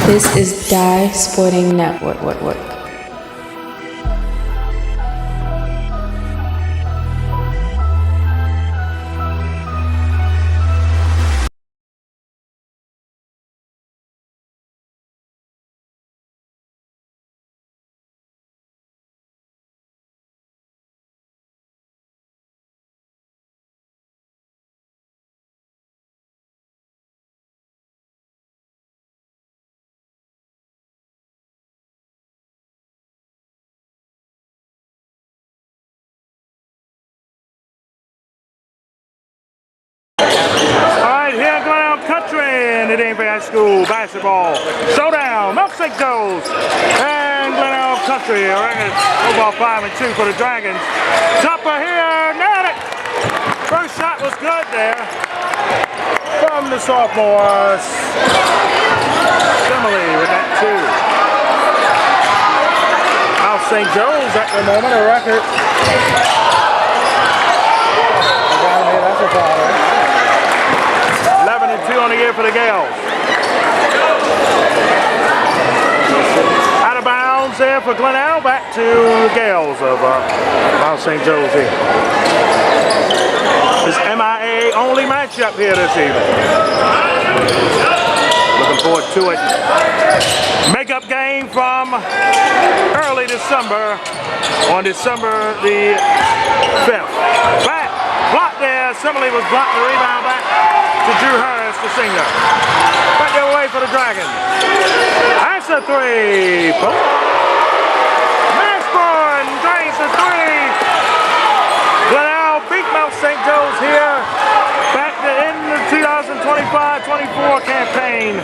This is Die Sporting Network. Here in Glenelg Country in the DMV High School Basketball Showdown, Milkshake Gaels and Glenelg Country. Overall 5-2 for the Dragons. Jumper here, nailed it! First shot was good there from the sophomore. Simile with that two. Now St. Joe's at the moment, a record. That's a foul. 11-2 on the year for the Gaels. Out of bounds there for Glenelg, back to the Gaels of Mount St. Joe's here. This MIAA only matchup here this evening. Looking forward to it. Makeup game from early December on December the 5th. Back, blocked there. Simile was blocking the rebound back to Drew Harris, the singer. Back the other way for the Dragons. That's a three. Mashburn drains the three. Glenelg beat Mount St. Joe's here. Back to end the 2025-24 campaign.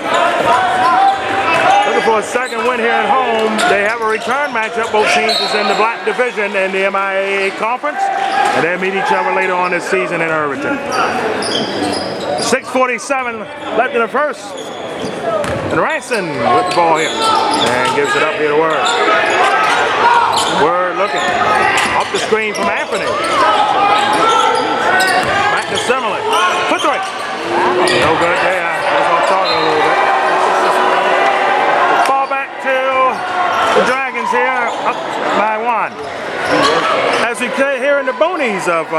Looking for a second win here at home. They have a return matchup. Both teams is in the black division in the MIAA conference. And they meet each other later on this season in Irvington. 6:47 left in the first. And Ranson with the ball here. And gives it up here to Word. Word looking. Up the screen from Anthony. Back to Simile. Foot three. No good there. That's what I'm talking a little bit. Ball back to the Dragons here. Up by one. As we play here in the boonies of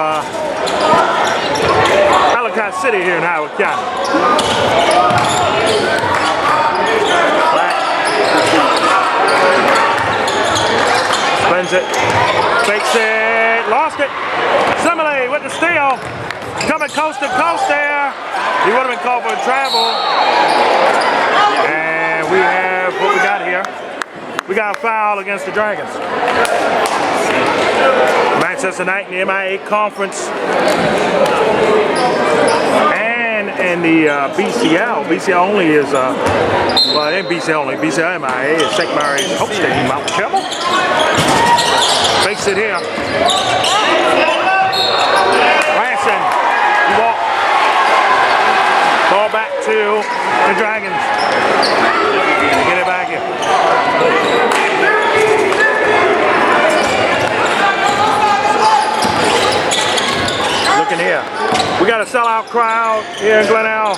Ellicott City here in Howard County. Black. Spins it. Fakes it. Lost it. Simile with the steal. Coming coast to coast there. He would have been called for a travel. And we have what we got here. We got a foul against the Dragons. Manchester Knight in the MIAA conference. And in the BCL. BCL only is, well, it ain't BCL only. BCL MIAA is St. Mary's hosting Mount Carmel. Fakes it here. Ranson. He walked. Ball back to the Dragons. Get it back here. Looking here. We got a sellout crowd here in Glenelg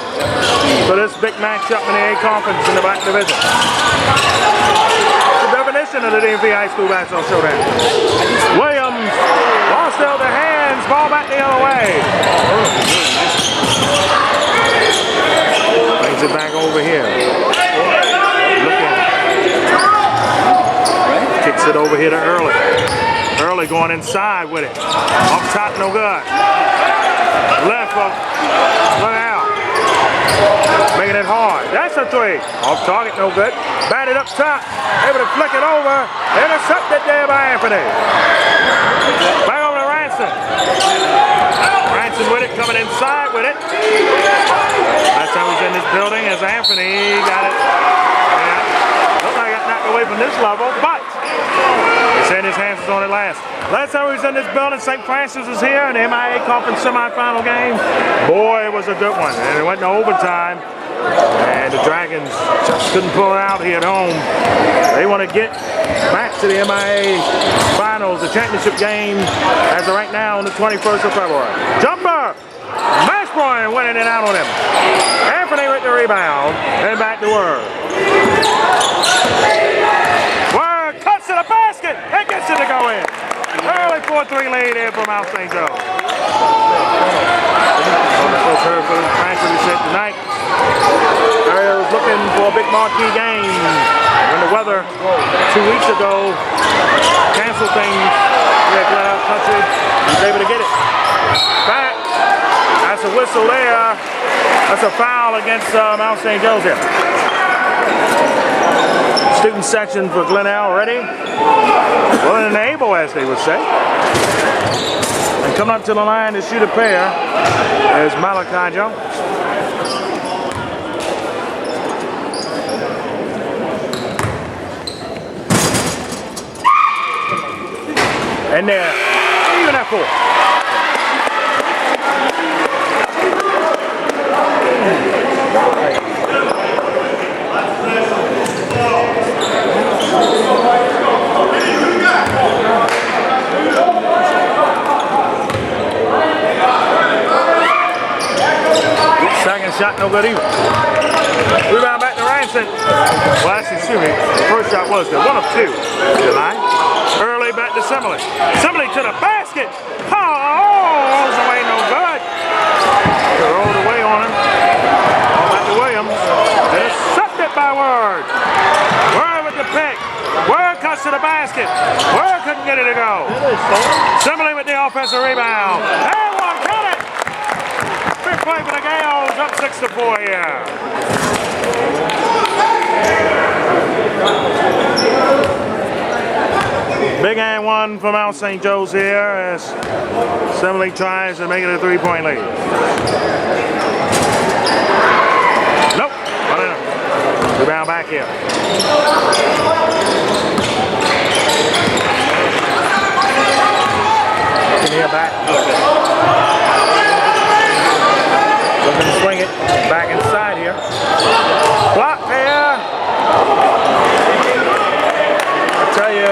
for this big matchup in the A conference in the black division. It's the definition of the DMV High School Basketball Showdown. Williams lost out their hands. Ball back the other way. Brings it back over here. Looking. Kicks it over here to Early. Early going inside with it. Up top, no good. Left of Glenelg. Making it hard. That's a three. Off target, no good. Batted up top. Able to flick it over. Intercepted there by Anthony. Back over to Ranson. Ranson with it, coming inside with it. Last time he was in this building as Anthony got it. Yeah. Looked like I got knocked away from this level, but he's saying his hands was on it last. Last time we was in this building, St. Francis was here in the MIAA conference semifinal game. Boy, it was a good one. And it went to overtime. And the Dragons just couldn't pull it out here at home. They want to get back to the MIAA finals, the championship game, as of right now on the 21st of February. Jumper! Mashburn winning it out on him. Anthony with the rebound. And back to Word. Word cuts to the basket and gets it to go in. Early 4-3 lead here from Mount St. Joe. Coach heard for the transfer he said tonight. Area was looking for a big marquee game. When the weather 2 weeks ago canceled things here at Glenelg Country, he was able to get it back. That's a whistle there. That's a foul against Mount St. Joe's here. Student section for Glenelg ready. Willing and able, as they would say. And coming up to the line to shoot a pair is Malachi Jones. And they're even at 4. Second shot, no good either. Rebound back to Ranson. Well, actually, excuse me, the first shot was good. 1 of 2 tonight. Early back to Simile. Simile to the basket. Oh, rolls away, no good. Rolled away on him. Back to Williams. Intercepted by Word. Word with the pick. Word cuts to the basket. Word couldn't get it to go. Simile with the offensive rebound. And one, got it. Big play for the Gaels. Up 6-4 here. Big and 1 for Mount St. Joe's here as Simile tries to make it a 3-point lead. Nope, not enough. Rebound back here. Looking here back. Looking to swing it back inside here. Block here. I tell you,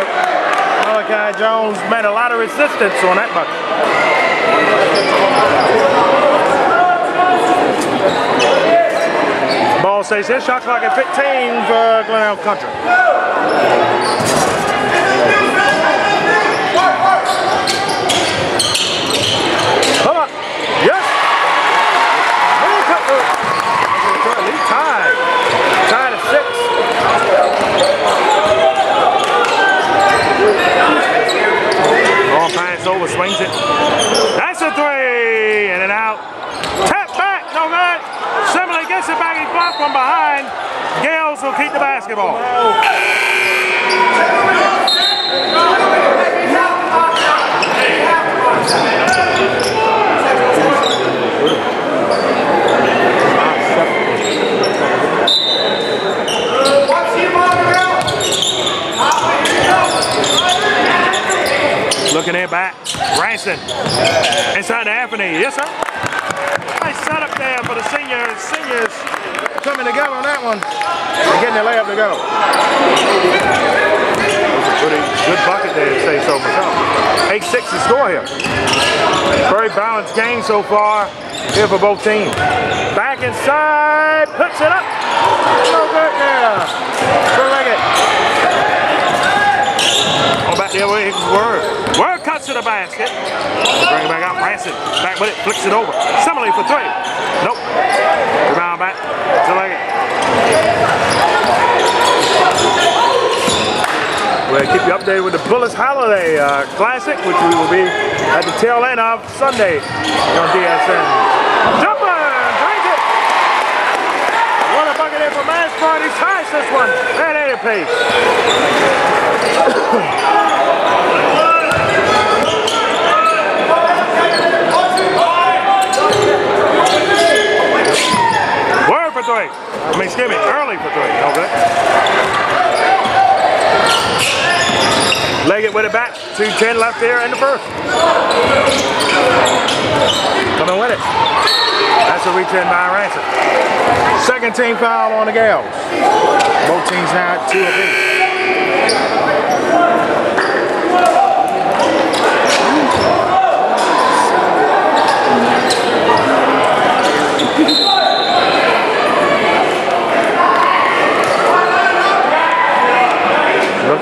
Malachi Jones met a lot of resistance on that bucket. Ball stays here. Shot clock at 15 for Glenelg Country. Come on. Yes. Tied. Tied at 6. Ball pass over, swings it. That's a 3. In and out. Tap back. No good. Simile gets it back. He's blocked from behind. Gaels will keep the basketball. Looking in back. Ranson. Inside to Anthony. Yes, sir. Nice setup there for the seniors. Seniors coming together on that one and getting the layup to go. Pretty good bucket there, to say so myself. 8-6 to score here. Very balanced game so far here for both teams. Back inside. Puts it up. No good there. Leggett. Oh, back the other way. Word. Word cuts to the basket. Bring it back out. Ranson. Back with it. Flicks it over. Simile for 3. Nope. Rebound back to Leggett. We'll keep you updated with the Bullets Holiday Classic, which we will be at the tail end of Sunday on DSN. Jumper! Drink it! What a bucket in for Man's Party. Ties this one at 8 apiece. Word for 3. I mean, excuse me, early for 3. Okay. Leggett with it back. 2:10 left here in the first. Coming with it. That's a reach in by Ranson. Second team foul on the Gaels. Both teams now at 2 apiece.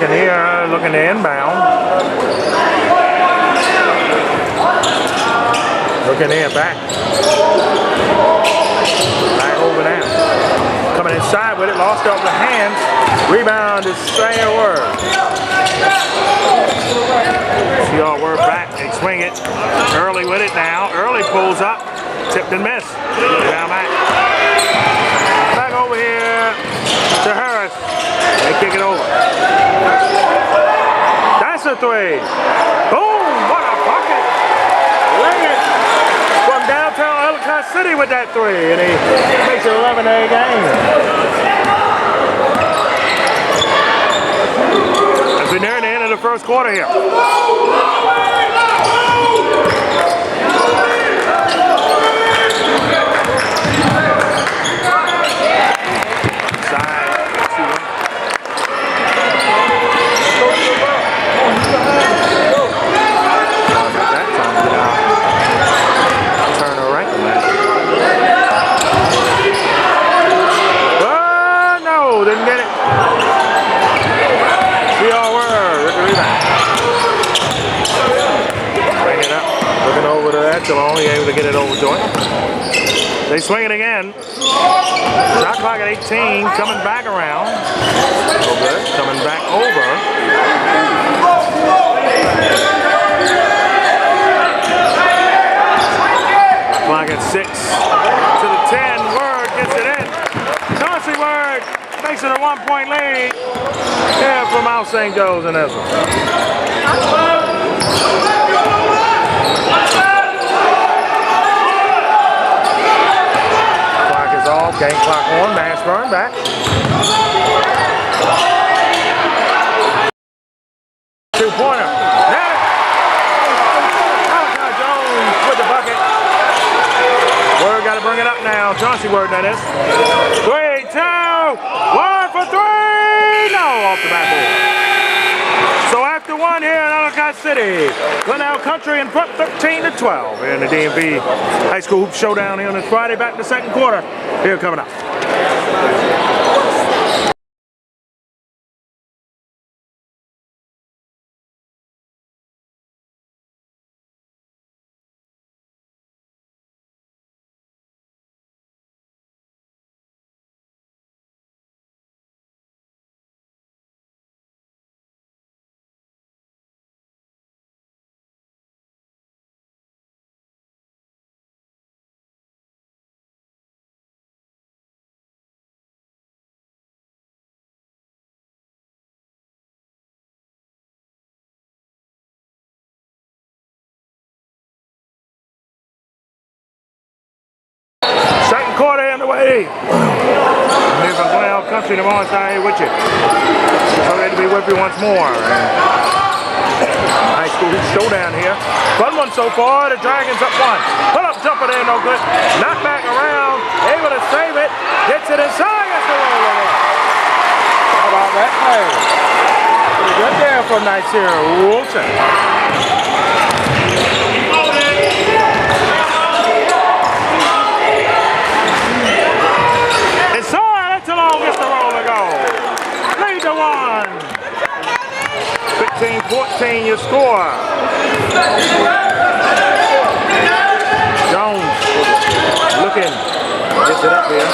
Looking here, looking to inbound. Looking here, back. Back over now. Coming inside with it, lost off the hands. Rebound is Sayer Word. CR Word back, they swing it. Early with it now. Early pulls up. Tipped and missed. Down back. Back over here to Harris. They kick it over. That's a three. Boom! What a bucket! Leggett from downtown Ellicott City with that three, and he makes it 11-8 game. As we near the end of the first quarter here. Didn't get it. CR Word with the rebound. Bring it up. Looking over to Echelon. He able to get it over to him. They swing it again. Shot clock at 18. Coming back around. Okay. Coming back over. Clock at 6 to the 10. Word gets it in. Chauncey Word makes it a 1-point lead here from Mount St. Joe's in this one. Clock is off, game clock on, Mashburn back. Two-pointer. Net it! Jones with the bucket. Word got to bring it up now. Chauncey Word, that is. 3, 2, 1 for 3! No, off the backboard. So after one here in Ellicott City, Glenelg Country in front 13-12 in the DMV High School Hoop Showdown here on this Friday. Back in the second quarter. Here coming up. Second quarter in the way. Here from Glenelg Country tomorrow night here with you. So glad to be with you once more. High School Hoop Showdown here. Fun one so far. The Dragons up one. Pull up jumper there, no good. Knock back around. Able to save it. Gets it inside. Gets the roll over. How about that play? Pretty good there for Nigeria Wilson. Gets the roll to go. Lead to 1. 15-14 your score. Jones looking. Gets it up here.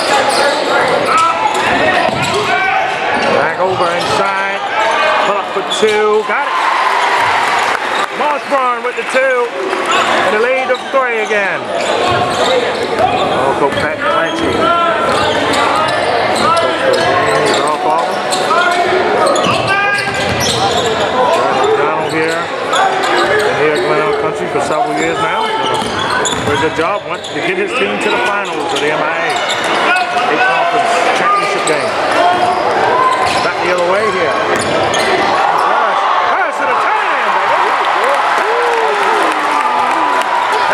Back over inside. Pull up for 2. Got it. Mossburn with the 2. And the lead of 3 again. Oh, go Pat Clancy. Donald here. Been here at Glenelg Country for several years now. Very good job. Went to get his team to the finals of the MIAA Conference Championship game. Back the other way here. Pass to the tight end, baby.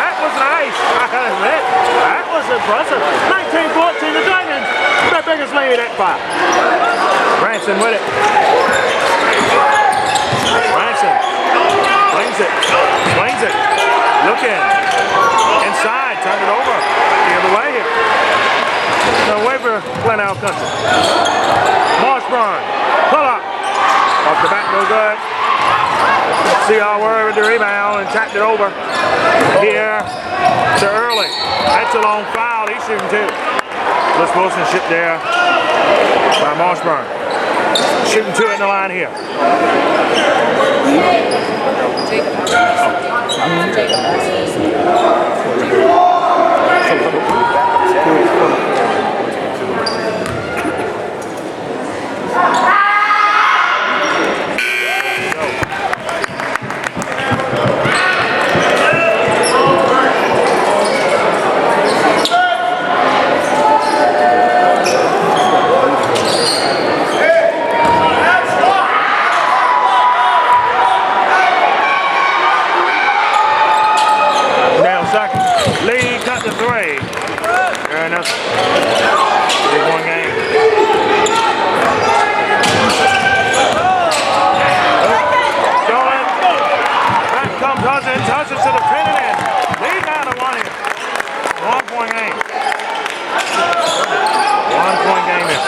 That was nice. I admit. That was impressive. 19-14 the Dragons. Their biggest lead at 5. Branson with it. Branson flings it. Swings it. Looking. Inside. Turn it over. The other way here. No way for Glenelg Country. Mossburn. Pull up. Off the back, no good. See how we're with the rebound and tapped it over here to Early. That's a long foul. He's shooting two. Little sportsmanship there by Marshburn. Shooting two in the line here. Lee cut the three. Fair enough. 3-point game. Stolen. Back comes Hudson. Hudson to the pin and in. Lee down to one here. 1-point game. 1-point game here.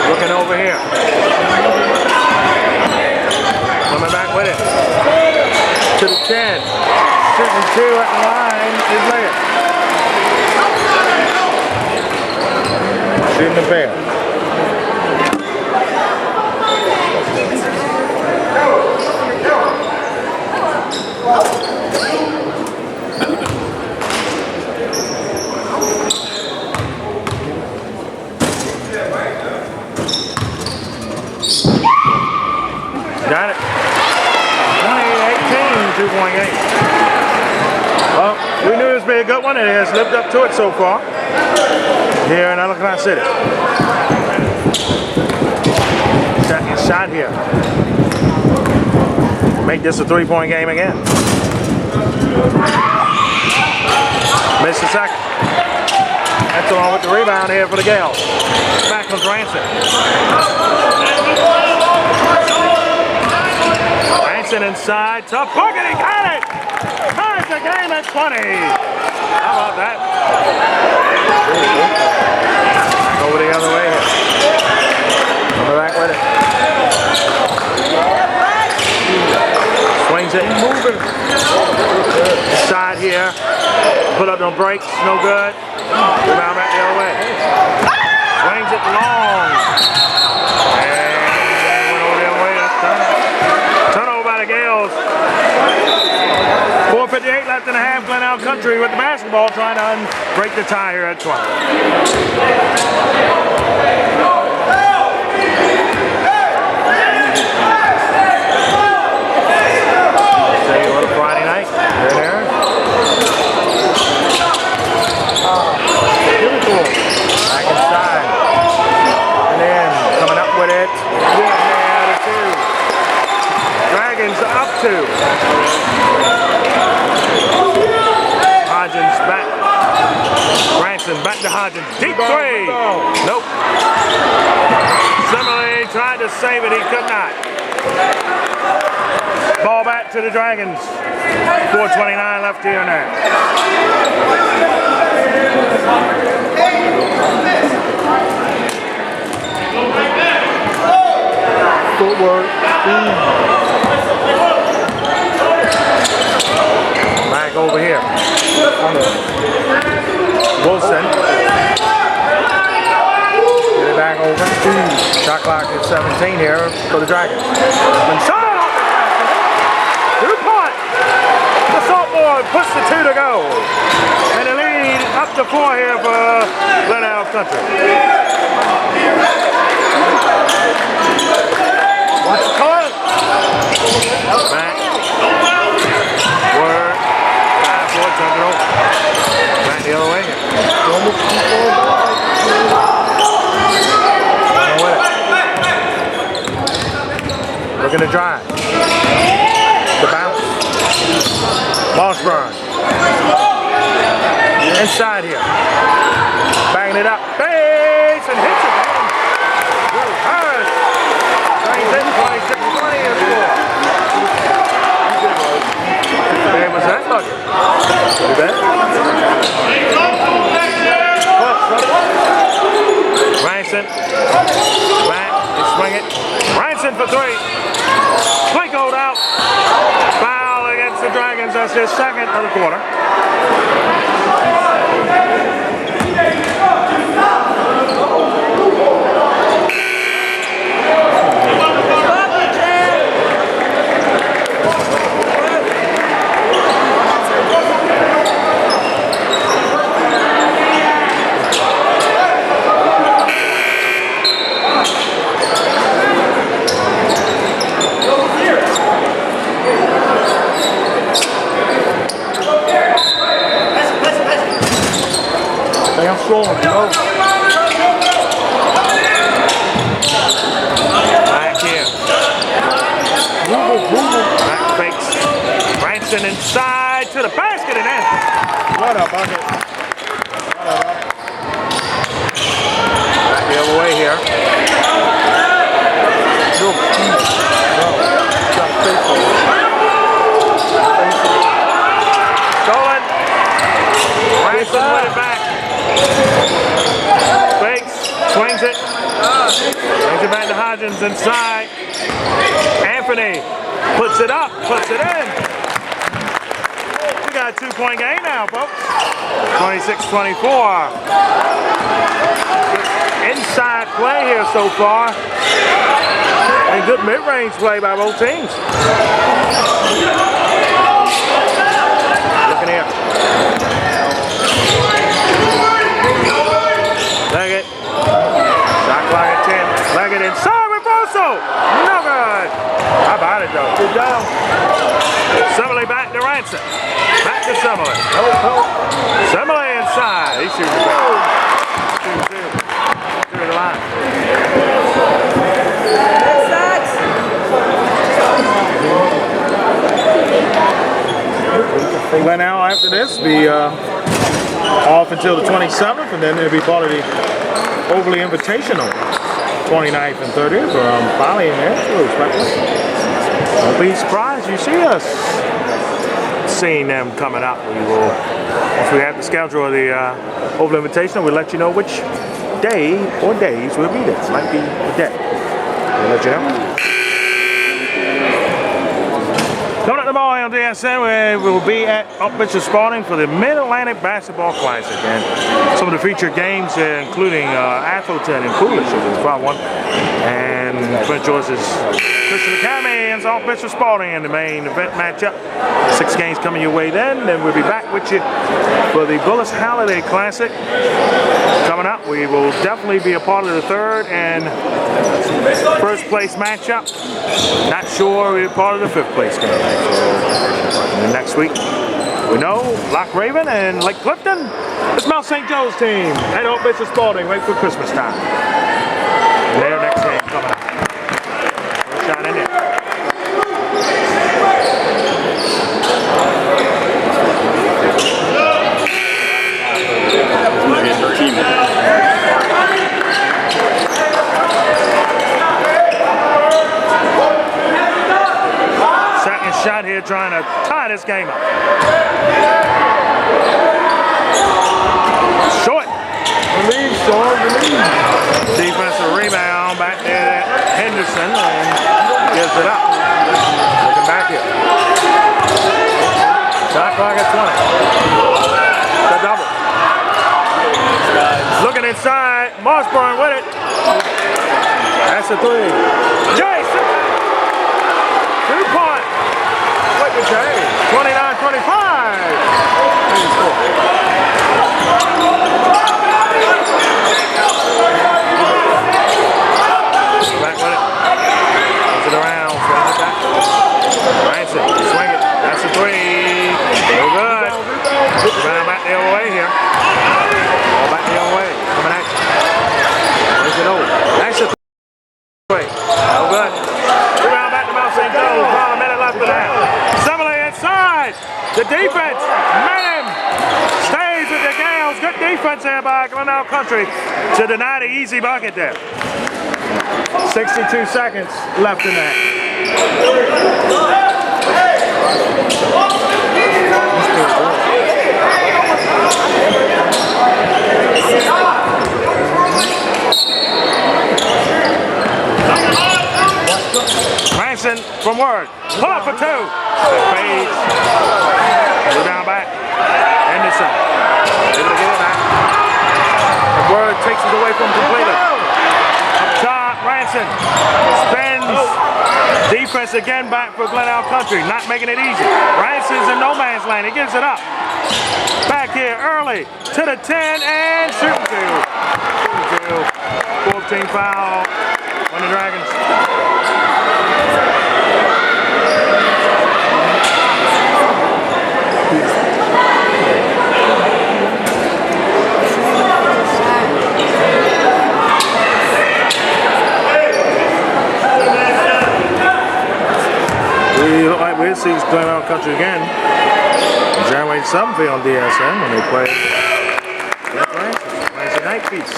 Looking over here. Coming back with it. To the 10. Shooting two at the line is Leah. Shooting the pair. Got it. 2-point game. Well, we knew this would be a good one, and it has lived up to it so far. Here in Ellicott City. Second shot here. Make this a 3-point game again. Missed the second. That's along with the rebound here for the Gaels. Back comes Ransom. Inside, tough bucket, he got it! Ties the game at 20. How about that? Over the other way here. Coming back with it. Swings it, moving. Inside here. Put up no breaks, no good. Rebound back the other way. Swings it long. And went over the other way, that's done. Gaels. 4:58 left in the half. Glenelg Country with the basketball trying to break the tie here at 20. Say what a Friday night. There. Beautiful. Back inside. And then coming up with it. Dragons up two. Hodgins back. Branson back to Hodgins. Deep three. Nope. Similarly tried to save it. He could not. Ball back to the Dragons. 4:29 left here and there. Footwork. Back over here. Wilson. Get it back over. Shot clock at 17 here for the Dragons. And shot off the 2-point. The sophomore puts the 2 to go. And the lead up to 4 here for Glenelg Country. Watch the call. Back. Word. 5-4, turn it over. Back the other way. Looking to drive. The bounce. Mossburn. Inside here. Banging it up. Base and hits it. Harris. Brings in 26-20 and score. There was that bucket. You bet. Ranson his second of the quarter. Back here. Back fakes. Branson inside to the basket and in. What a bucket. Back the other way here. Stolen. Branson with it back. Fakes, swings it, brings it back to Hodgins inside. Anthony puts it up, puts it in. We got a 2-point game now, folks. 26-24. Inside play here so far. And good mid-range play by both teams. Looking here. Leggett, shot clock at 10. Leggett inside with Bosso. No good. How about it though? Good job. Simile back to Ransom. Back to Simile. Simile inside. He shoots it back. Through the line. Glenelg after this be off until the 27th, and then it'll be part of the Overly Invitational 29th and 30th. Finally in there, Don't be surprised you see us seeing them coming up. We will, once we have the schedule of the Overly Invitational, we'll let you know which day or days we'll be there. It might be a day. We'll let you know. Coming up tomorrow on DSN, we will be at Upminster Spalding for the Mid-Atlantic Basketball Classic. And some of the featured games, including Atherton and Coolidge, which is part one. And Prince George's Christian Academy and Upminster Spalding in the main event matchup. 6 games coming your way then. Then we'll be back with you for the Bullis Holiday Classic. Coming up, we will definitely be a part of the 3rd and 1st place matchup. Not sure we're part of the 5th place game. And next week, we know Loch Raven and Lake Clifton. It's Mount St. Joe's team at Upminster Spalding, wait for Christmas time. And their next game coming up. First shot in there. Shot here trying to tie this game up. Short. release. Defensive rebound back there to Henderson and gives it up. Looking back here. Shot clock at 20. The double. Looking inside. Mossburn with it. That's a 3. Jason! 2-point. What the change? 29-25. Back with it. Puts it around. Swings it back. Branson. Swing it. That's a 3. No good. Rebound back the other way here. Ball back the other way. Coming at you. Brings it over. That's a 3. No good. Rebound back to Mount St. Joe's. About a minute left of that. Simile inside. The defense. Menem stays with the Gaels. Good defense there by Glenelg Country to deny the easy bucket there. 62 seconds left in that. Branson from Word. Pull up for 2. Fades. Down back. Anderson. Able to get it back. The Word takes it away from completely. Up top, Ranson spins. Defense again back for Glenelg Country, not making it easy. Ranson's in no man's land. He gives it up. Back here early to the 10 and shooting two. 14 foul on the Dragons. We look like we'll see Glenelg Country again. January 7th on DSN when they play Wednesday night feast.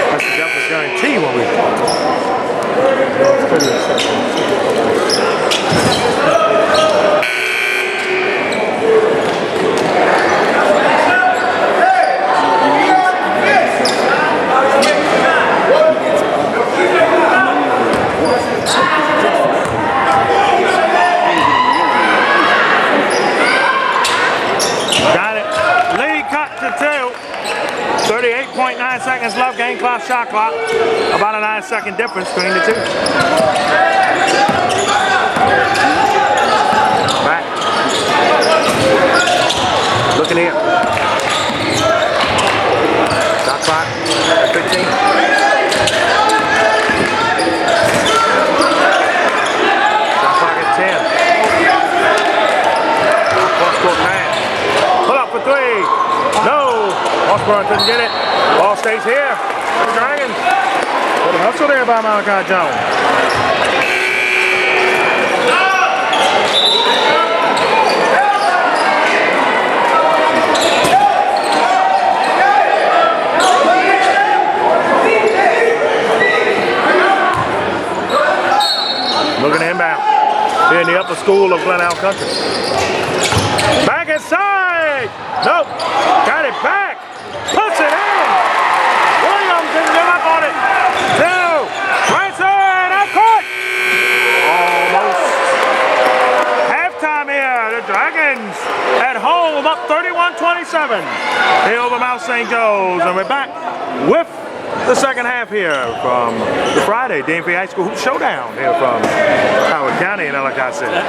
That's the Jumpers guarantee when we got it. Lead cut to 2. 38.9 seconds left. Game clock, shot clock. About a 9-second difference between the two. Back. Looking here. Shot clock at 15. Shot clock at 10. Cross-court pass. Pull up for 3. No. Osborne couldn't get it. Ball stays here. The Dragons. Good hustle there by Malachi Jones. Looking inbound. Here in the upper school of Glenelg Country. Back inside. Nope. Got it back. Puts it in. Williams didn't give up on it. 2. Ranson up court. Almost. Halftime here. The Dragons at home up 31-27. Here over Mount St. Joe's. And we're back with the second half here from the Friday DMV High School Hoop Showdown here from Howard County in Ellicott City.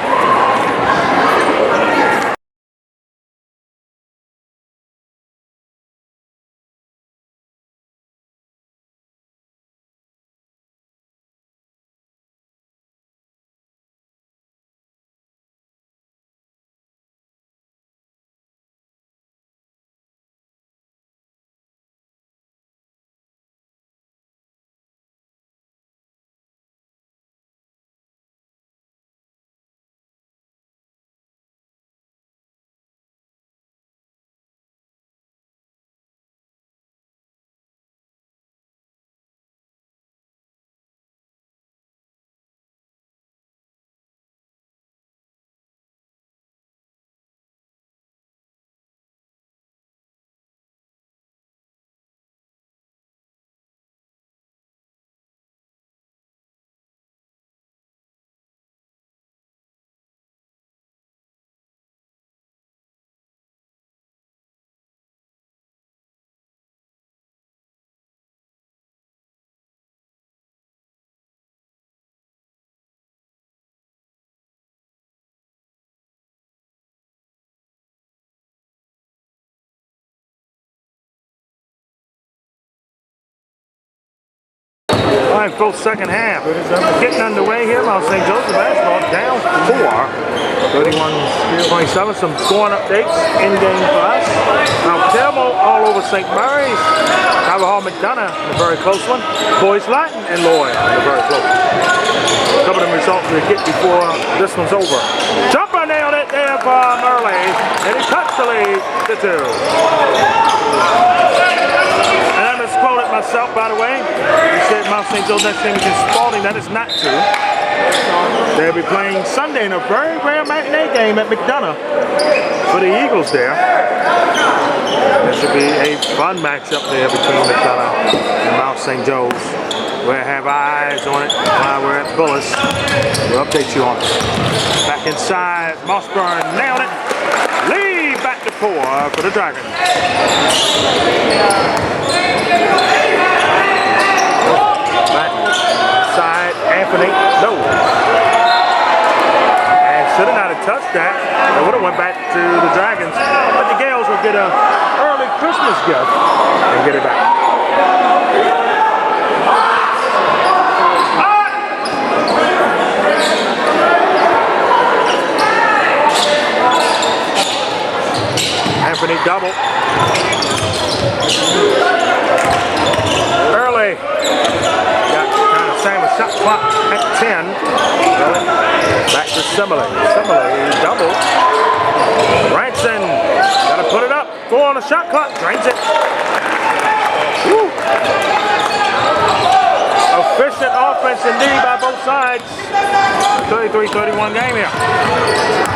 All right, full second half. Getting underway here. Mount St. Joseph basketball down 4. 31-27. Some scoring updates in game for us. Mount Carmel all over St. Mary's. Hall McDonough in a very close one. Boys Latin and Lloyd in a very close one. A couple of the results we get before this one's over. Jumper nailed it there from early. And he cuts the lead to 2. And I misquoted myself, by the way. You said Mount St. Joe next game against Spalding. That is not true. They'll be playing Sunday in a very rare matinee game at McDonough for the Eagles there. This should be a fun matchup there between McDonough and Mount St. Joe's. We'll have eyes on it while we're at Bullis. We'll update you on it. Back inside, Mossburn nailed it. Lead back to 4 for the Dragons. Back inside, Anthony, no. And should have not have touched that. It would have went back to the Dragons. But the Gaels will get an early Christmas gift and get it back. Anthony double. Early. Got kind of same with shot clock at 10. Back to Simile. Simile double. Ranson. Gotta put it up. 4 on the shot clock. Drains it. Woo. Efficient offense indeed by both sides. 33-31 game here.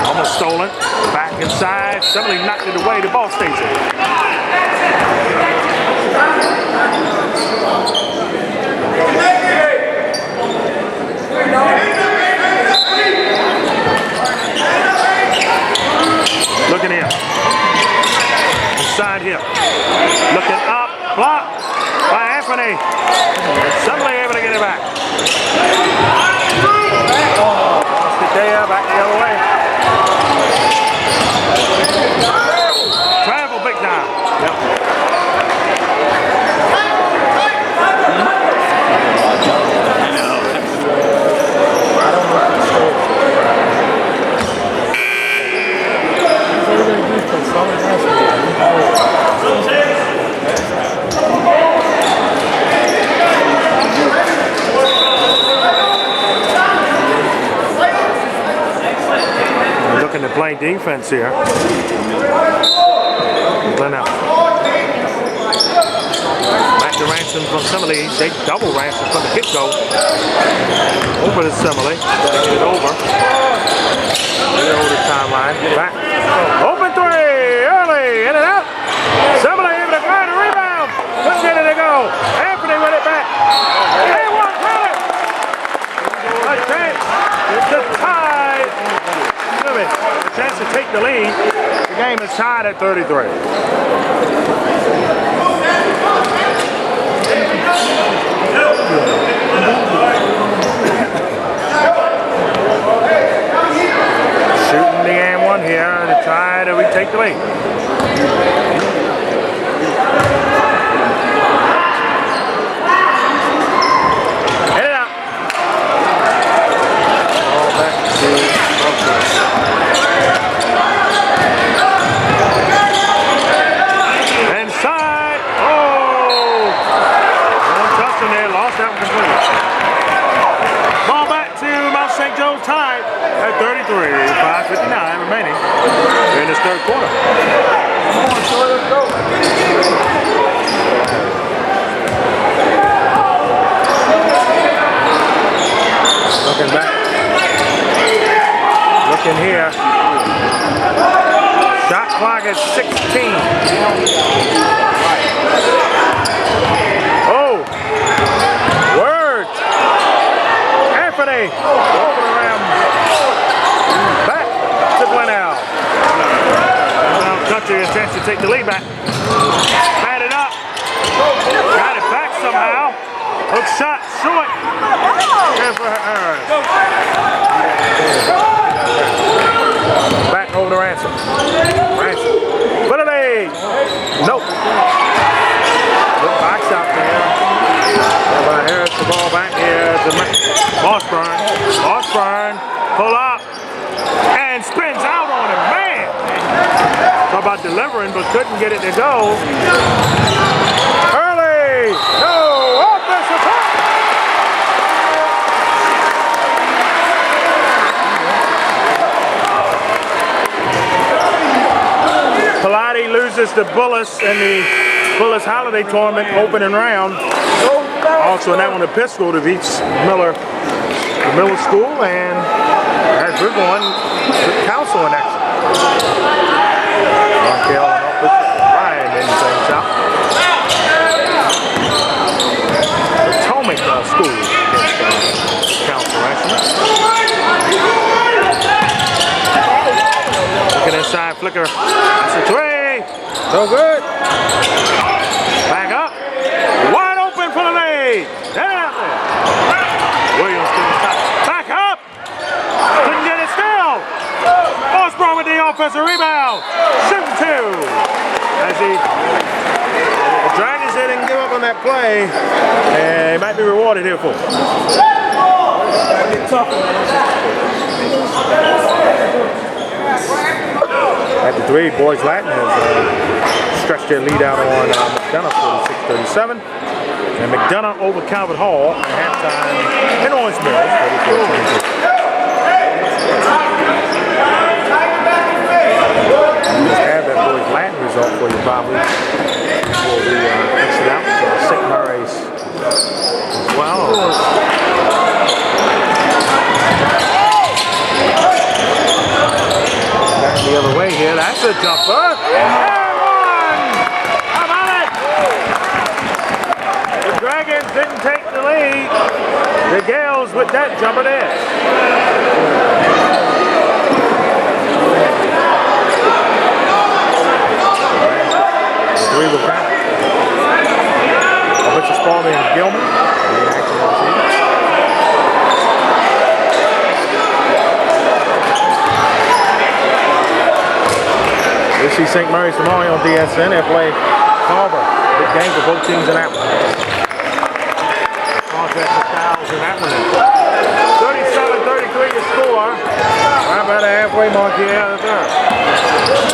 Almost stolen. Back inside. Somebody knocked it away. The ball stays in. Looking here. Inside here. Looking up. Blocked by Anthony. Somebody able to get it back. Lost it there, back the other way. Travel big time. Yep. Looking to play defense here. Glenelg. Back to Ransom from Simile. They double Ransom from the get-go. Over to Simile. Get it over. Over the timeline. Back. Open 3. Early. In and out. Simile able to find a rebound. Let's get it to go. Anthony with it back. They won credit. A chance to tie. A chance to take the lead. The game is tied at 33. Shooting the and one here to try to retake the lead. Hit it out. All back to inside. Oh! One touch in there, lost that one completely. Ball back to Mount St. Joe's tied at 33. 5:59 remaining in this third quarter. Looking back. Looking here. Shot clock is 16. Oh! Word! Anthony! Over the rim. Back to Glenelg. Now Country a chance to take the lead back. Bat it up. Got it back somehow. Hook shot, short. There's for Aaron. Back over to Ransom. Ransom. Put it in. Nope. Good box out there. Harris the ball back here to Mossburn. Mossburn. Pull up. And spins out on him. Man. Talk about delivering, but couldn't get it to go. Early. No. Offensive attack. Pilati loses to Bullis in the Bullis Holiday Tournament opening round. Also in that one, Episcopal defeats Miller, the Miller School, and as we're going to Council in action. Ryan in things out. Potomac School High flicker. That's a three. No good. Back up. Wide open for the lead. Get it out there. Williams couldn't stop. Back up. Couldn't get it still. Osborne with the offensive rebound. Shooting two. As the Dragons didn't give up on that play. And he might be rewarded here for it. At the three, Boys Latin has stretched their lead out on McDonough 46-37. And McDonough over Calvert Hall at halftime in Orange Mills 34-22. Just have that Boys Latin result for you, probably, before we exit out. St. Mary's as well. The other way here, that's a jumper. And one! How about it? The Dragons didn't take the lead. The Gaels with that jumper there. Three will count. Butcher Spalding and Gilman. We see St. Mary's tomorrow on DSN. They play Carver. Big game for both teams in that one. Contract for fouls in that one. 37-33 to score. Right about the halfway mark here. Yeah, that's right.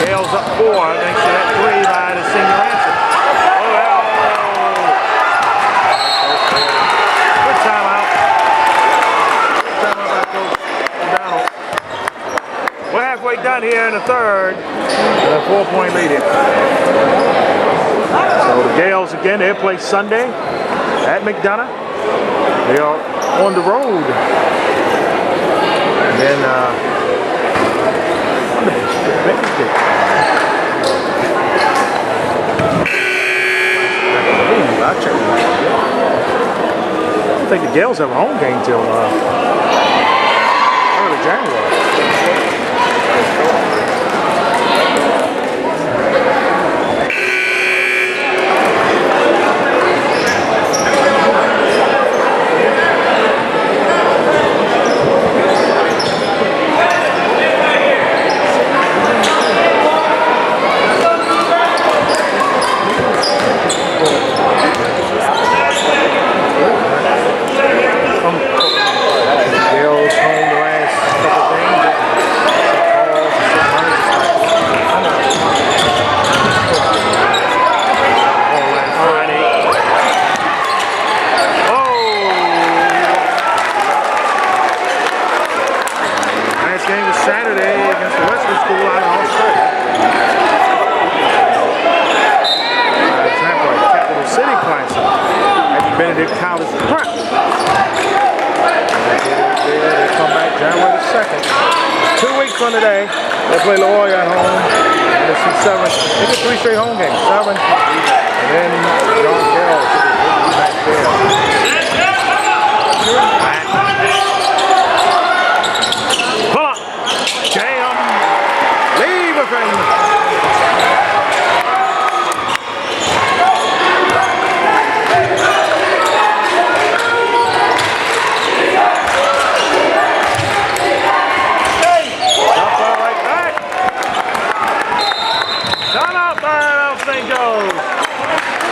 Gaels up 4 thanks to that three by the senior answer. Oh, well. Good timeout. Good timeout by Coach Donald. We're halfway done here in the third. A 4-point lead here. So the Gaels again, they play Sunday at McDonough. They are on the road. And then I don't think the Gaels have a home game till early January. Today, they play La Jolla at home. And they see 7. They get 3 straight home games. 7. And then John Gaels. Pull up. Jam. Leave a friend.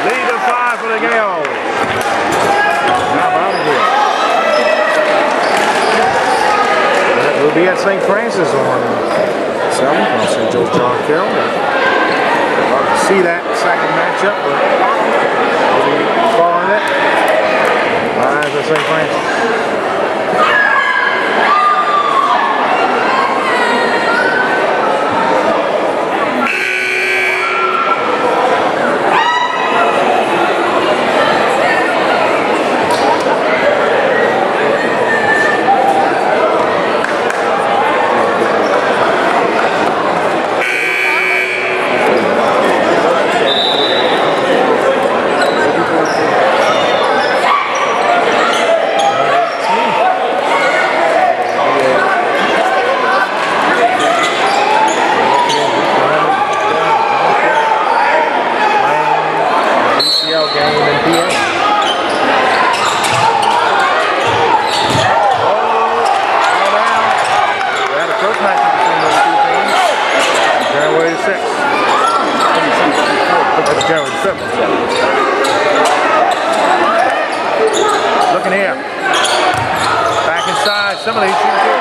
Lead of 5 for the Gaels. That will be at St. Francis on 7th. I'll see Joe John Carroll. Love to see that second matchup. We'll be following it. Live at St. Francis. fifth. Looking here. Back inside. Somebody shoots it.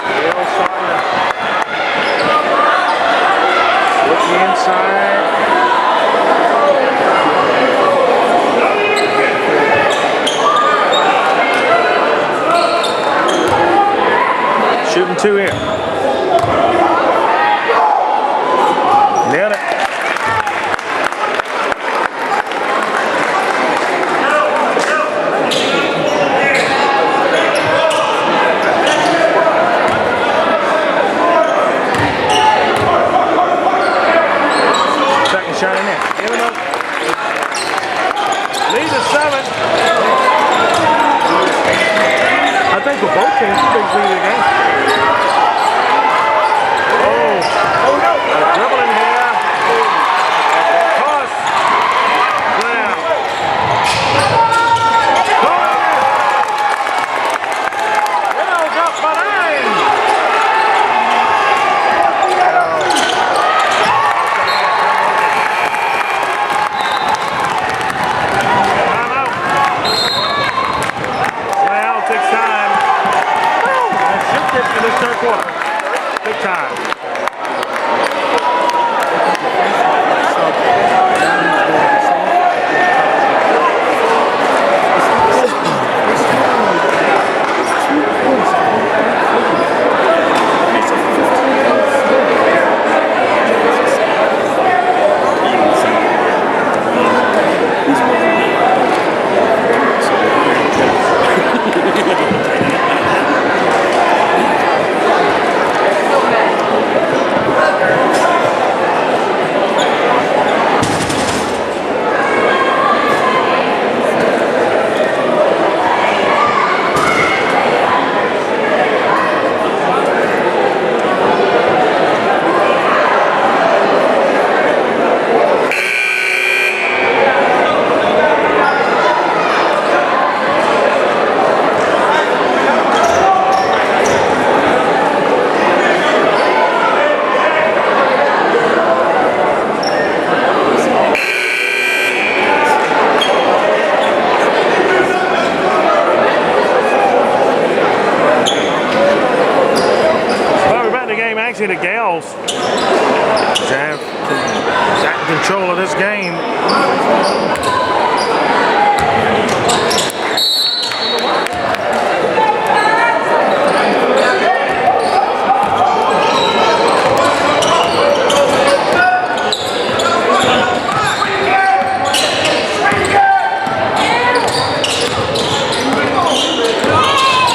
Gaels starting to look inside. Shooting two here. Nailed it. Second shot in there. Give it up. Lead to 7. I think for both teams, big lead of the game. Dribbling here. Toss. Glenelg. Glenelg up by 9. Timeout. Glenelg takes time. And shift it in this third quarter. Big time. The Gaels have control of this game.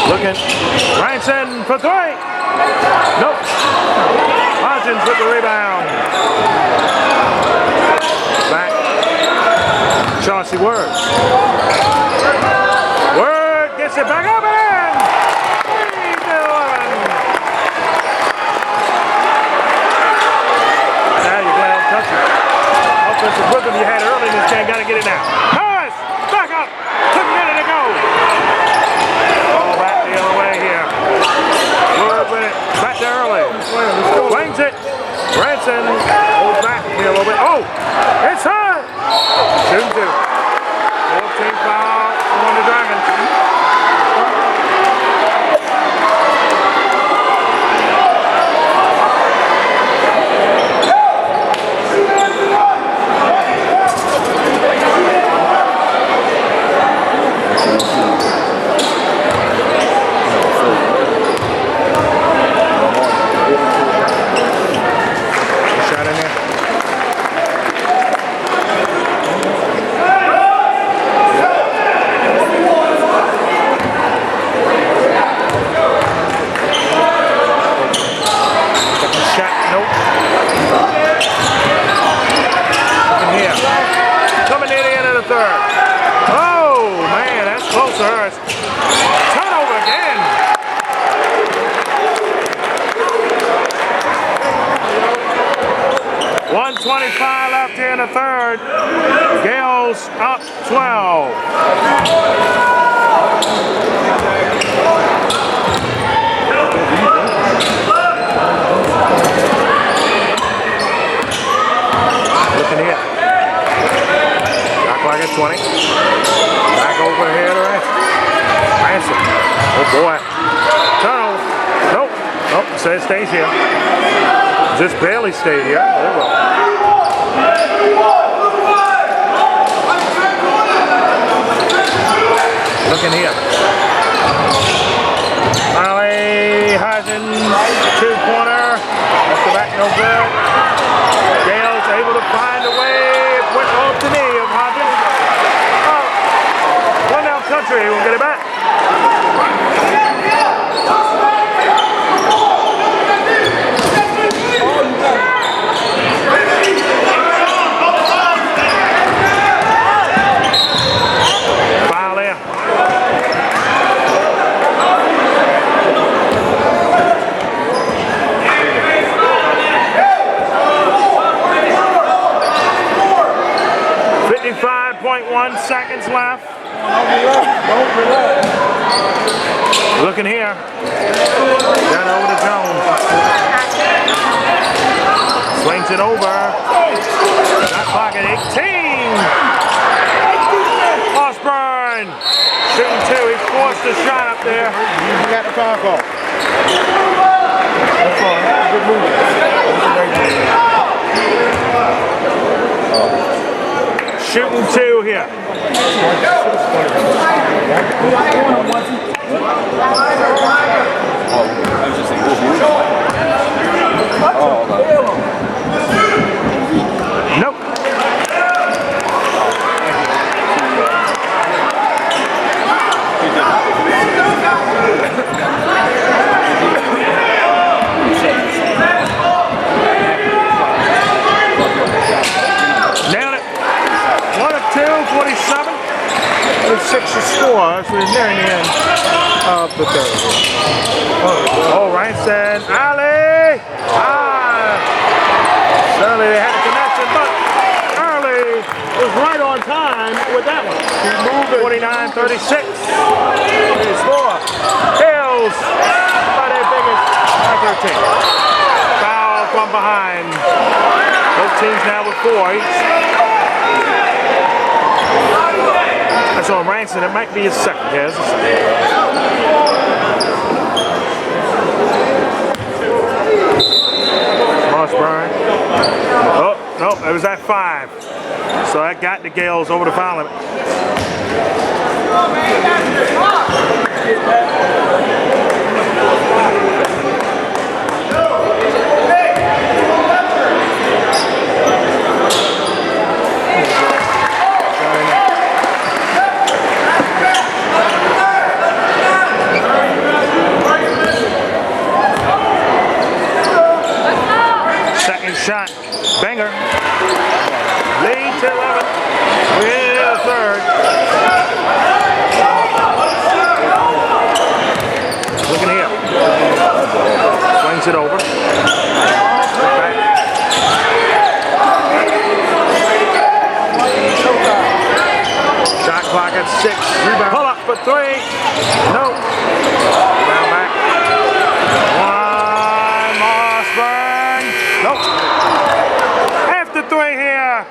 Looking, Branson for 3. Nope. Hodgins with the rebound. Back. Chauncey Word. Word gets it back up and in. 3-11. Now you're glad I'm touching it. Offensive rhythm you had early in this game, got to get it now. Harris, back up. Took a minute to go. Ball back the other way here. Word with it. Back to early. Wings it. Branson holds back here a little bit. Oh, it's high. 2-2. 14 foul on the Dragons. Harris. Turnover again. .125 left here in the third. Gaels up 12. Turnover. Nope. Nope. So it stays here. Just barely stayed here. There we go. Looking here. Ali Hazen, 2-pointer. Off the back, no good. Gaels able to find a way. It went off the knee of Hazen. Oh. One down country. We'll get it back. Foul there. .1 seconds left. Looking here. Down over to Jones. Swings it over. Shot clock at 18. Osborne. Shooting 2. He forced a shot up there. He got the foul call. That's fine. Good move. Shooting 2 here. Nope. Nailed it. 1 of 2, 47. 6 to score, so we're nearing the end of the third. Oh, Ryan said, Ali! Certainly they had a connection, but Early was right on time with that one. He's moving. 49-36. His score. Gaels by their biggest by 13. Foul from behind. Both teams now with 4 each. That's on Ranson. It might be his second. Yeah, it's a second. Mossburn. Oh, no, it was at 5. So that got the Gaels over the foul limit. Shot, banger, lead to 11, we're in the third. Looking here, swings it over, back. Shot clock at 6, rebound, pull up for 3, no, now back, 1, Mossburn, nope. 3 here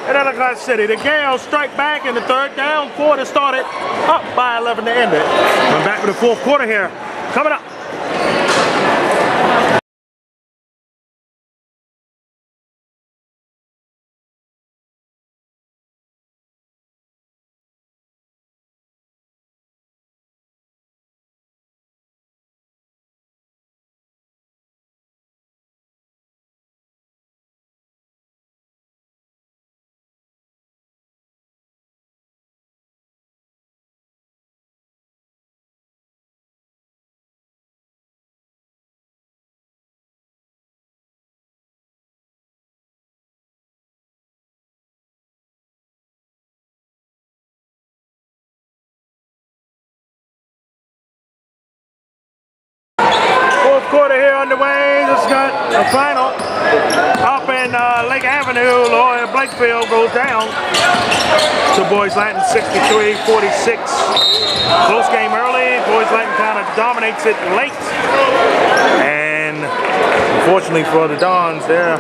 in Ellicott City. The Gaels strike back in the third, down 4 to start it, up by 11 to end it. We're back to the fourth quarter here. Coming up. Quarter here underway. This got a final up in Lake Avenue. Lloyd Blakefield goes down to Boys Latin 63-46. Close game early. Boys Latin kind of dominates it late. And unfortunately for the Dons, their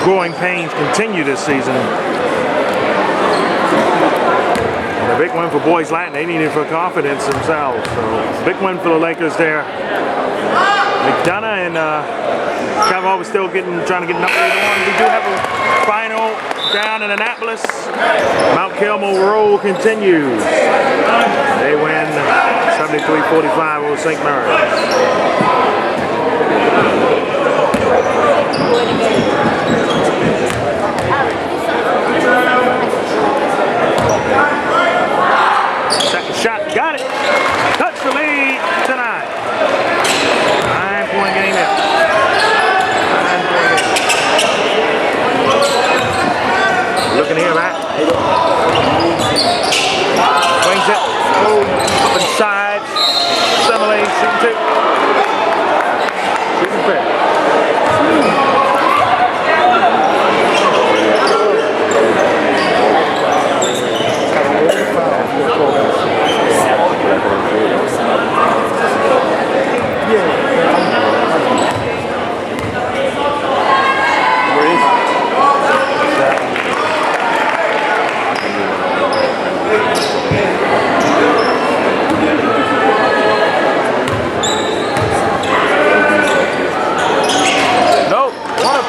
growing pains continue this season. And a big win for Boys Latin. They needed for confidence themselves. So big win for the Lakers there. McDonough and Calvin was still trying to get an update on. We do have a final down in Annapolis. Mount Carmel roll continues. They win 73-45 over St. Mary's. Second shot, got it. Touch the lead tonight. 9-point game now. 9-point game. Looking here, Matt. Swings it. Oh, up inside. Semele shooting two. Shooting fair.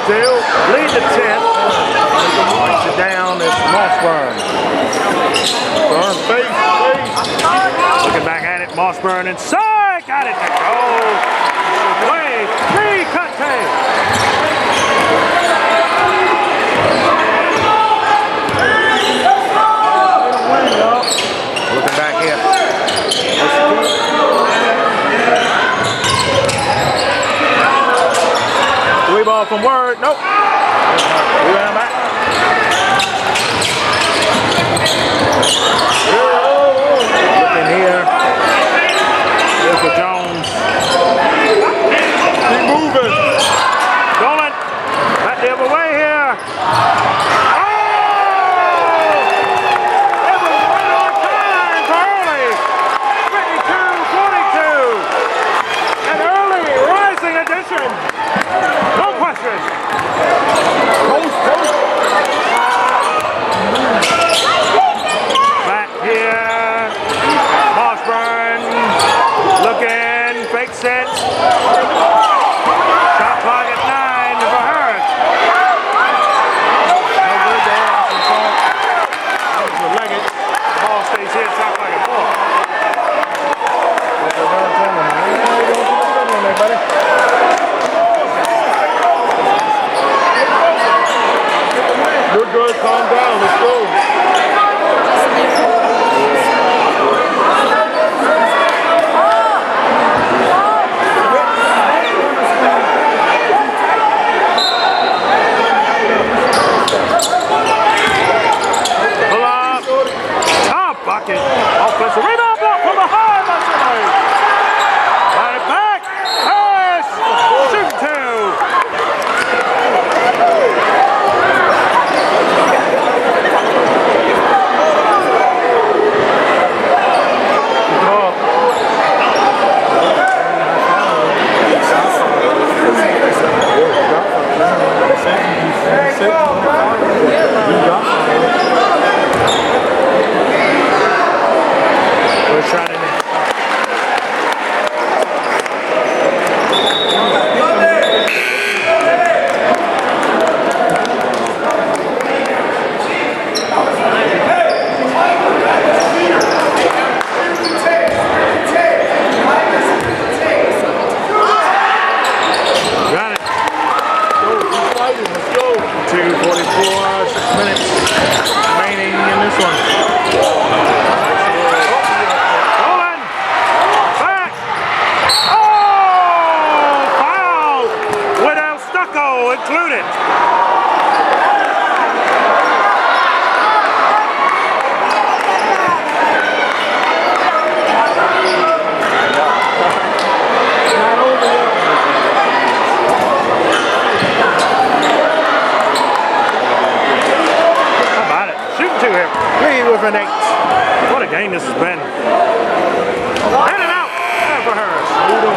Lead the 10th. Breaks it down. It's Mossburn. Looking back at it. Mossburn inside. Got it to go. Way. Three cut tape. Looking back here. Three ball from Word. Nope. Rebound back. Looking here. Here's for Jones. Keep moving. Dolan. Back the other way here. Oh! It was right on time for Early. 52-42. An early rising addition. No question. Back here. Mossburn. Looking. Fake set. Shot clock at 9 for Harris. No good there. That was Leggett. The ball stays here. Shot clock at 4. You're good, calm down, let's go. Pull up. Top bucket. Offensive rebound block from behind. Got it back. Harris. Shoot two. We're trying to got it. 2:44, 6 minutes remaining in this one. Dolan, back. Oh, foul with El Stucco included. With an 8. What a game this has been. In and out. There for Harris. Noodle.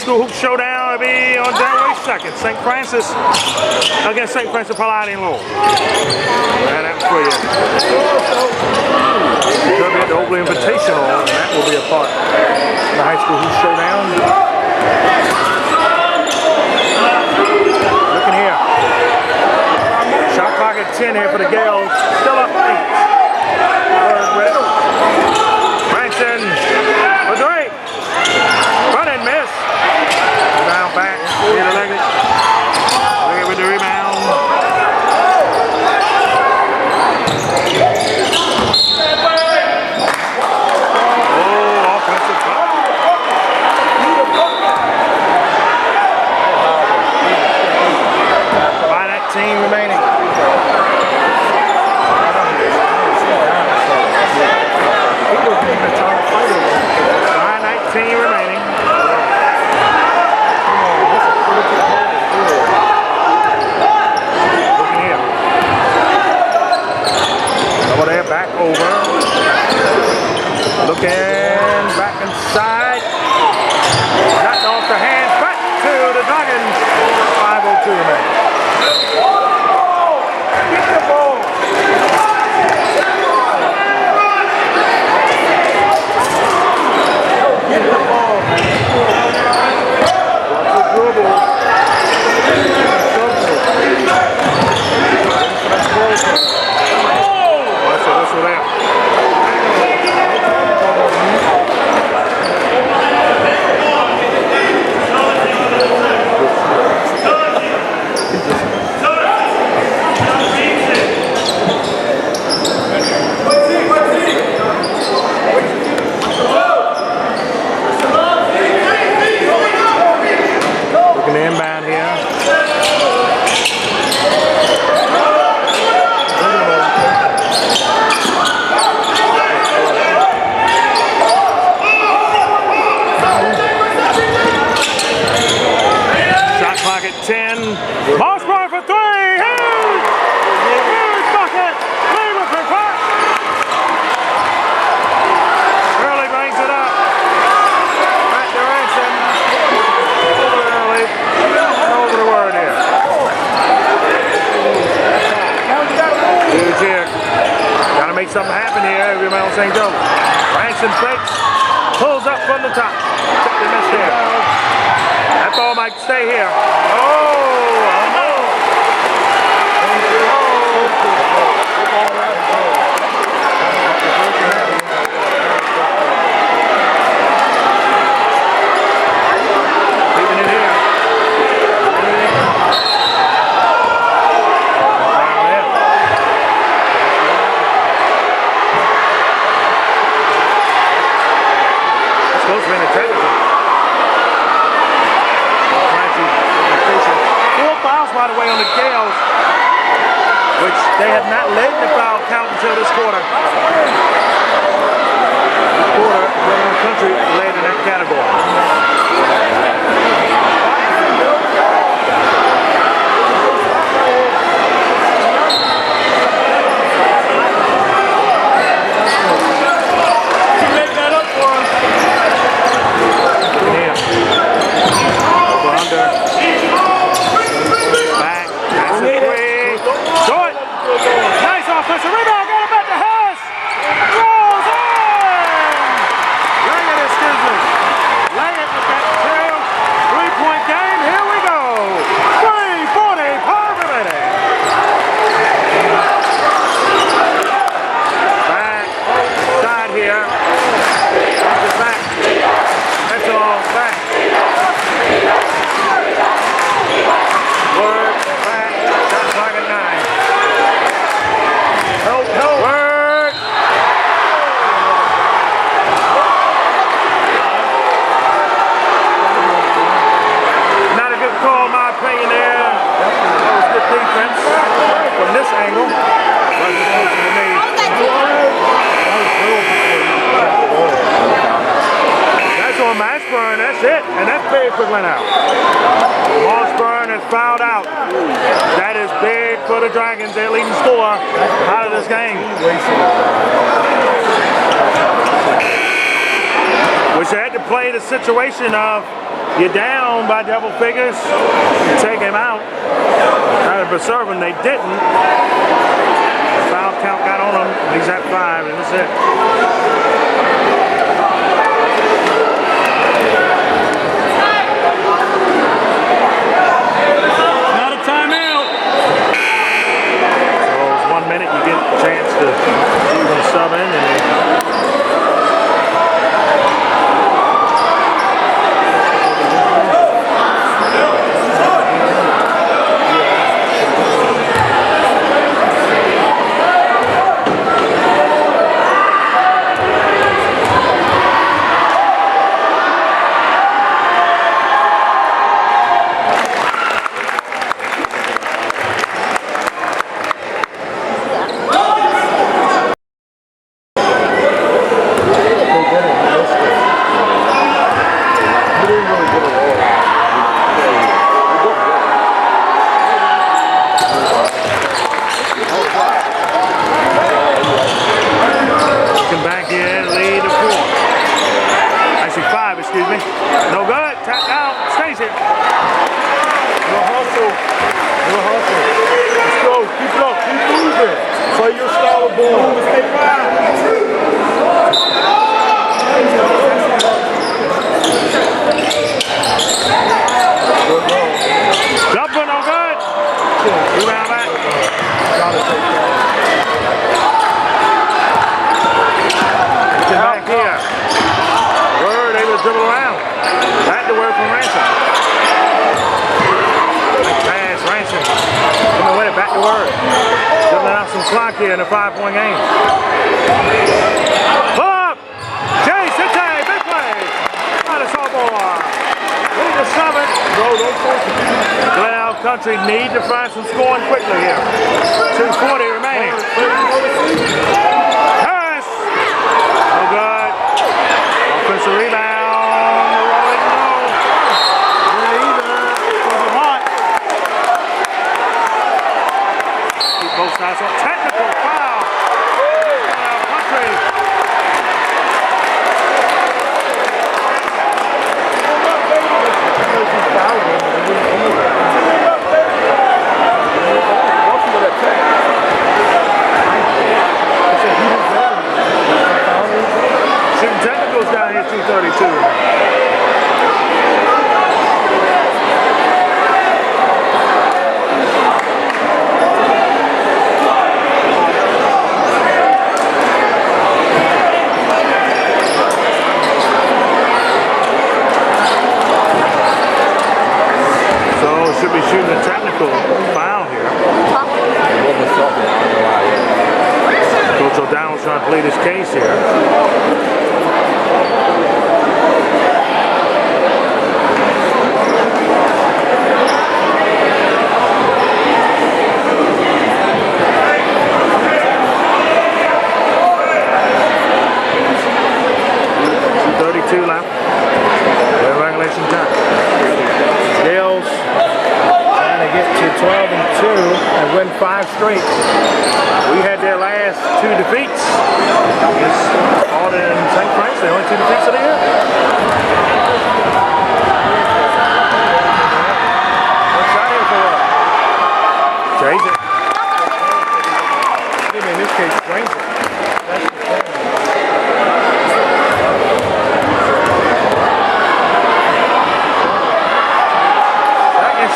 school hoop showdown will be on January 2nd. St. Francis against St. Francis Palladi and Lowell. And that's for you. Could be at the Oakley Invitational, and that will be a part of the high school hoop showdown. Looking here. Shot clock at 10 here for the Gaels. Still up 8. Branson for 3. Run and miss. Down back. Glenelg. Look with the rebound. Oh, offensive foul. 5:19 remaining. 5:19 remaining. Looking here. Over there, back over. Looking back inside. Knocked off the hands. Back to the Dragons. 5:02 remaining. Get the ball. Get the ball. Watch the dribble. Watch the whistle there. Looking to inbound here. Shot clock at 10. Mossberg for 3. Huge bucket. Lever for 5. Early brings it up. Back to Ransom. Early. Over the word here. Huge here. Got to make something happen here. Everybody on St. Joe. Ransom fakes. Pulls up from the top. Took the miss here. That ball might stay here. Leaving it here. It's supposed to be in the technical. 4 fouls, by the way, on the Gaels, which they have not led the foul count until this quarter. This quarter, the country led in that category. You make that up for us. Looking here. Over under. Back, that's a 3. Short. Nice offensive rebound. Got it back to Harris. Rolls in. Leggett, excuse me. Leggett with that 2-3-point game. Here we go. 3:45 remaining. Back, side here. Just back. That's all. Back. Word, back, shot clock at 9. Help, word. Not a good call, in my opinion, there. That was good defense from this angle. Wasn't supposed to be made. That's on Mossberg, that's it. And that's big for Glenelg. Mossberg is fouled out. That is big for the Dragons. Their leading scorer out of this game. Which they had to play the situation of You're down by double figures. You take him out. Trying to preserve him. They didn't. The foul count got on him. He's at 5, and that's it. Not a timeout. So it's 1 minute. You get a chance to even sub in. And no good. Tap out. Stays here. Little hustle. Little hustle. Let's go. Keep it up. Keep moving. Play your style of ball. Stay fine. Jumper, no good. Rebound back. Get back here. Word able to dribble around. Back to work from Ransom. Nice pass, Ransom. Coming with it, back to Word. Dribbling out some clock here in a 5-point game. Up! Jay Sinte, big play. By the sophomore. Lead to 7. Glenelg Country need to find some scoring quickly here. 2:40 remaining. Pass! No good. Offensive rebound. Both sides on technical foul. Country. Shooting technicals down here 232. Should be shooting a technical foul here. Coach O'Donnell's trying to plead his case here. .32 left. Regulation time. Gaels trying to get to 12-2 and win 5 straight. We had their last 2 defeats against Alden and St. Francis. The only 2 defeats of the year. What's that here for? Chase it. In this case, Granger.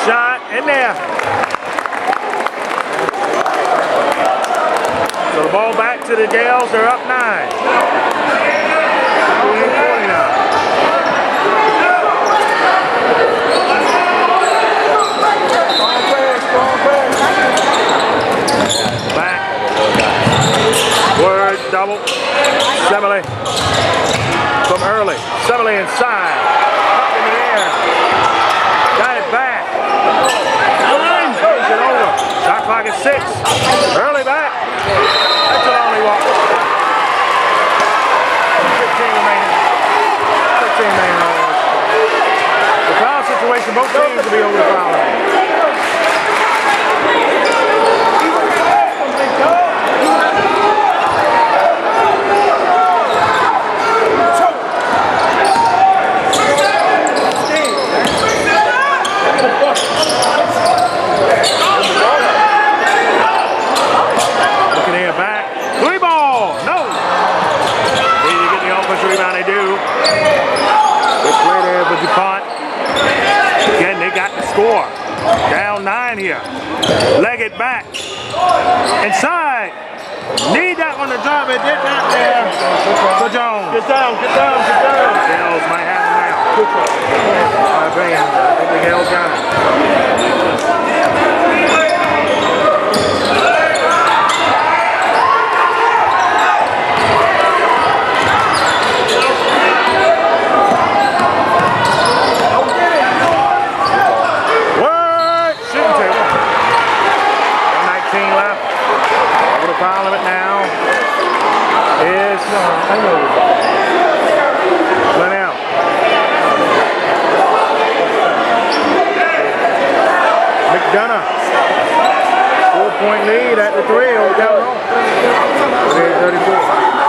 Shot in there. So the ball back to the Gaels. They're up 9. 48-49. Back. Word double. Semele from early. Semele inside. Up in the air. Got it back. It over. Shot clock at 6. Early back. That's a lonely walk. 15 remaining. 15 remaining. The foul situation, both teams will be over the foul line. line here. Leg it back. Inside. Need that one to drop. It did not there for Jones. Get down, get down, get down. Gaels might have him now. I think the Gaels got it. What? Shooting table. 119 left. Over the foul limit now is Glenelg. McDonough. 4-point lead at the 3 over Gaels. 38-34.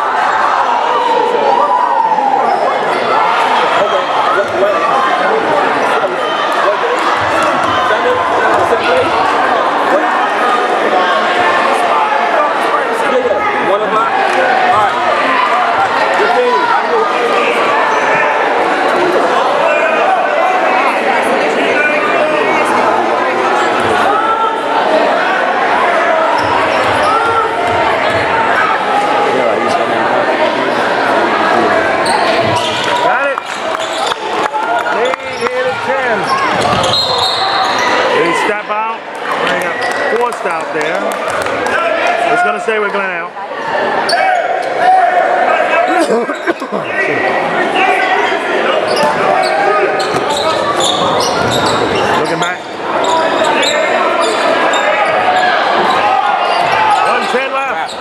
Out there. It's going to stay with Glenelg. Looking back. 1:10 left.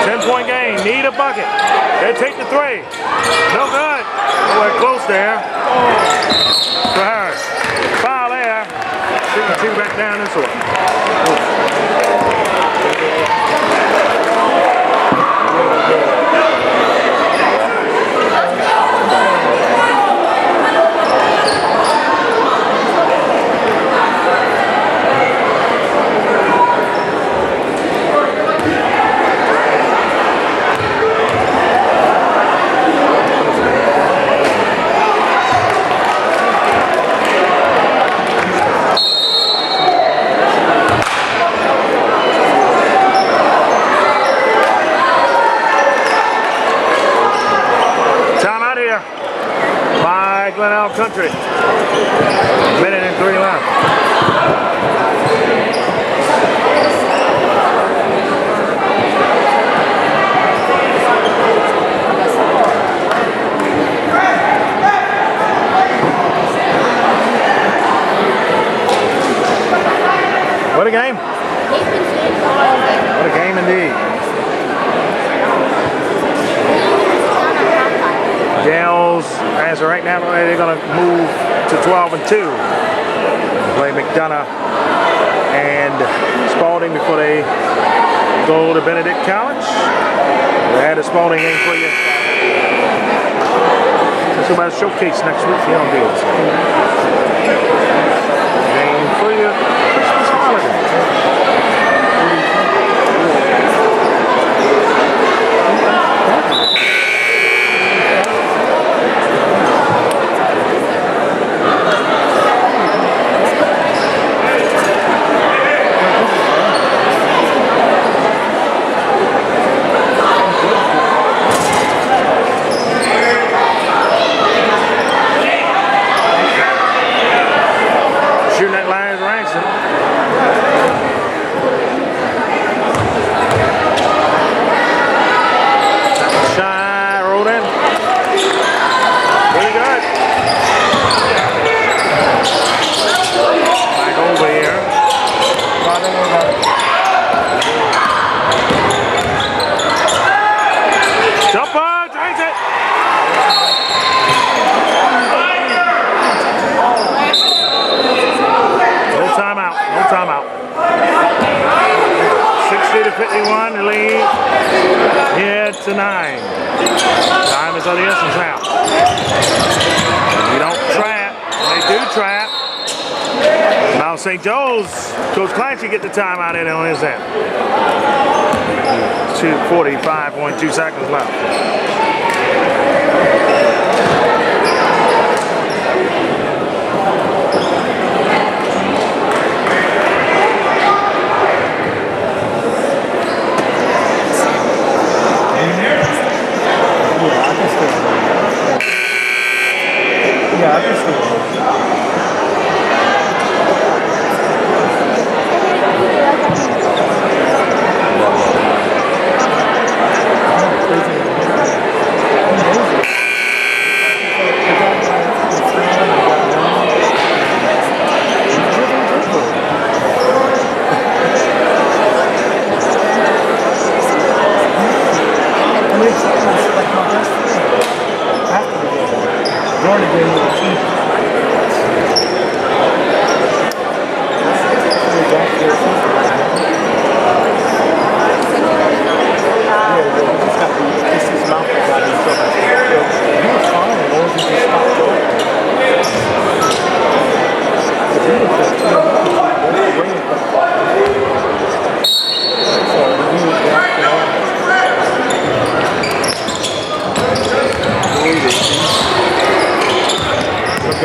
10-point game. Need a bucket. They take the 3. No good. Nowhere close there. For Harris. Foul there. 2 back down this one. Glenelg Country. Minute and 3 left. What a game. What a game indeed. Gaels, as of right now, they're going to move to 12-2. Play McDonough and Spalding before they go to Benedict College. We had a Spalding game for you. Let's go about a showcase next week. You don't do it. Game for you. Christmas holiday. Timeout. 60-51, the lead here to 9. Time is of the essence now. You don't trap. They do trap. Now St. Joe's, Coach Clancy get the timeout in on his end. 45.2 seconds left. Looking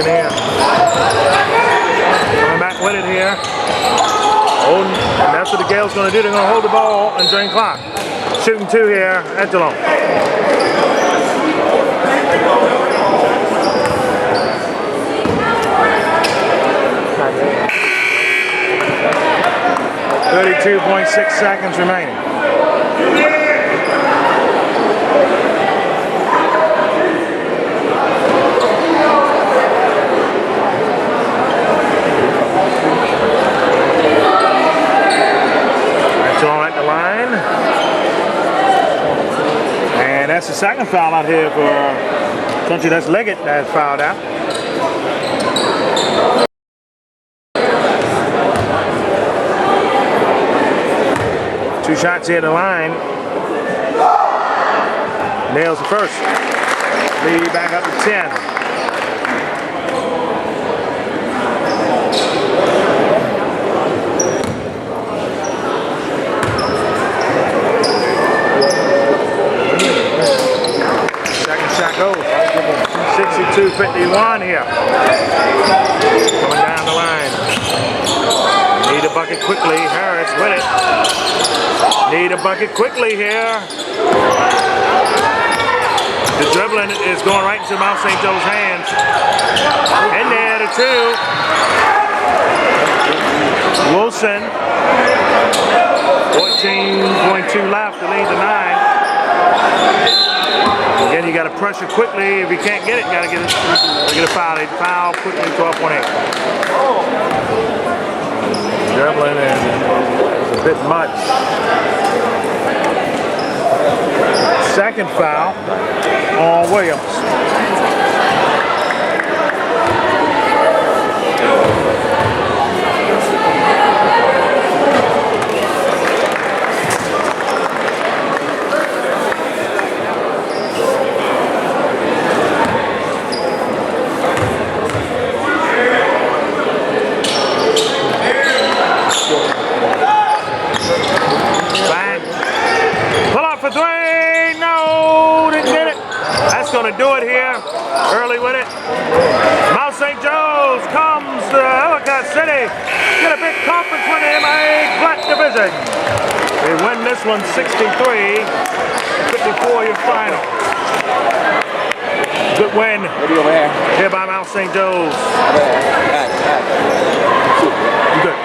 in. Coming back with it here. Holding, and that's what the Gaels going to do. They're going to hold the ball and drain clock. Shooting 2 here at Geelong. .6 seconds remaining. That's the second foul out here for Country. That's Leggett that fouled out. Two shots here at the line. Nails the first. Lead back up to 10. Goes 62-51 here. Coming down the line. Need a bucket quickly. Harris with it. Need a bucket quickly here. The dribbling is going right into Mount St. Joe's hands. In there, the 2. Wilson. 14.2 left to lead the 9. Again, you got to pressure quickly. If you can't get it, you got to get a foul. They foul quickly, 12.8. Dribbling and a bit much. Second foul on Williams. Going to do it here early with it. Mount St. Joe's comes to Ellicott City. Get a big conference win in the MIAA Black Division. They win this one 63-54 your final. Good win here by Mount St. Joe's. You good.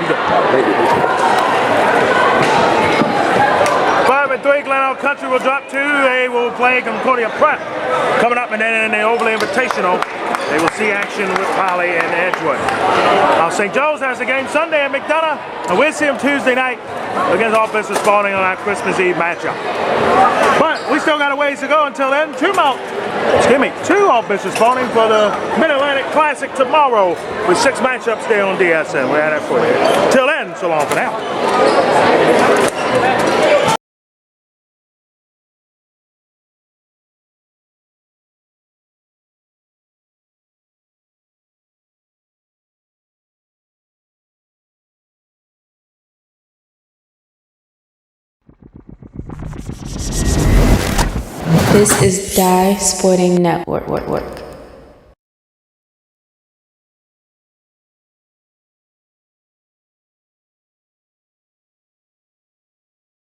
5-3, Glenelg Country will drop 2. They will play Concordia Prep coming up, and then in the Overlay Invitational, they will see action with Poly and Edgewood. St. Joe's has a game Sunday at McDonough, and we'll see them Tuesday night against All Business Spalding on our Christmas Eve matchup. But we still got a ways to go until then. 2 All Business Spalding for the Mid-Atlantic Classic tomorrow with 6 matchups there on DSN. We're at that for you. Till then, so long for now. This is Die Sporting Network.